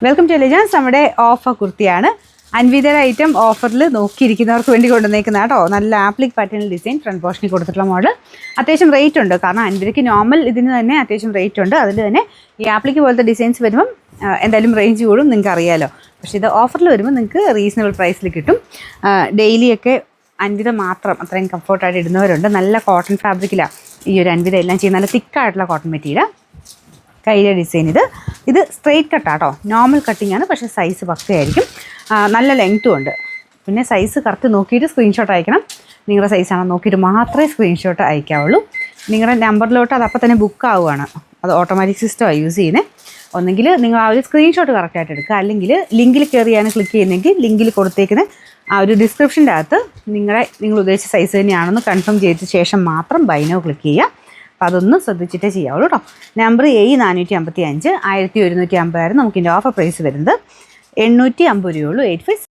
Welcome to എലിജൻസ്. നമ്മുടെ offer കുർത്തിയാണ്. അൻവിതയുടെ item ഓഫറിൽ നോക്കിയിരിക്കുന്നവർക്ക് വേണ്ടി കൊണ്ടുവന്നേക്കുന്ന കേട്ടോ. നല്ല ആപ്ലിക് പാറ്റേൺ ഡിസൈൻ ഫ്രണ്ട് പോർഷനിൽ കൊടുത്തിട്ടുള്ള മോഡൽ. അത്യാവശ്യം റേറ്റ് ഉണ്ട്, കാരണം അൻവിതയ്ക്ക് നോർമൽ ഇതിന് തന്നെ അത്യാവശ്യം റേറ്റ് ഉണ്ട്. അതിൽ തന്നെ ഈ ആപ്ലിക്ക് പോലത്തെ ഡിസൈൻസ് വരുമ്പം എന്തായാലും റേഞ്ച് കൂടും, നിങ്ങൾക്ക് അറിയാമല്ലോ. പക്ഷേ ഇത് ഓഫറിൽ വരുമ്പോൾ നിങ്ങൾക്ക് റീസണബിൾ പ്രൈസിൽ കിട്ടും. ഡെയിലിയൊക്കെ അൻവിത മാത്രം അത്രയും കംഫർട്ടായിട്ട് ഇടുന്നവരുണ്ട്. നല്ല കോട്ടൺ ഫാബ്രിക്കിലാണ് ഈ ഒരു അൻവിത എല്ലാം ചെയ്യുന്ന. നല്ല തിക്കായിട്ടുള്ള കോട്ടൺ മെറ്റീരിയൽ. കയ്യിലെ ഡിസൈൻ ഇത് സ്ട്രെയിറ്റ് കട്ടാട്ടോ, നോർമൽ കട്ടിങ് ആണ്, പക്ഷേ സൈസ് പക്കയായിരിക്കും. നല്ല ലെങ്ത്തും ഉണ്ട്. പിന്നെ സൈസ് കറക്റ്റ് നോക്കിയിട്ട് സ്ക്രീൻഷോട്ട് അയക്കണം. നിങ്ങളുടെ സൈസാണോ നോക്കിയിട്ട് മാത്രമേ സ്ക്രീൻഷോട്ട് അയക്കാവുള്ളൂ. നിങ്ങളുടെ നമ്പറിലോട്ട് അത് അപ്പോൾ തന്നെ ബുക്ക് ആവുകയാണ്. അത് ഓട്ടോമാറ്റിക് സിസ്റ്റമാണ് യൂസ് ചെയ്യുന്നത്. ഒന്നെങ്കിൽ നിങ്ങൾ ആ ഒരു സ്ക്രീൻഷോട്ട് കറക്റ്റായിട്ട് എടുക്കുക, അല്ലെങ്കിൽ ലിങ്കിൽ കയറിയാണ് ക്ലിക്ക് ചെയ്യുന്നതെങ്കിൽ ലിങ്കിൽ കൊടുത്തേക്കുന്ന ആ ഒരു ഡിസ്ക്രിപ്ഷൻ്റെ അകത്ത് നിങ്ങൾ ഉദ്ദേശിച്ച സൈസ് തന്നെയാണെന്ന് കൺഫേം ചെയ്ത ശേഷം മാത്രം ബൈ നൗ ക്ലിക്ക് ചെയ്യുക. അപ്പോൾ അതൊന്ന് ശ്രദ്ധിച്ചിട്ടേ ചെയ്യാവുള്ളൂ കേട്ടോ. നമ്പർ A455 1150 നമുക്ക് ഇതിൻ്റെ ഓഫർ പ്രൈസ് വരുന്നത് 850 രൂപയുള്ളൂ. 85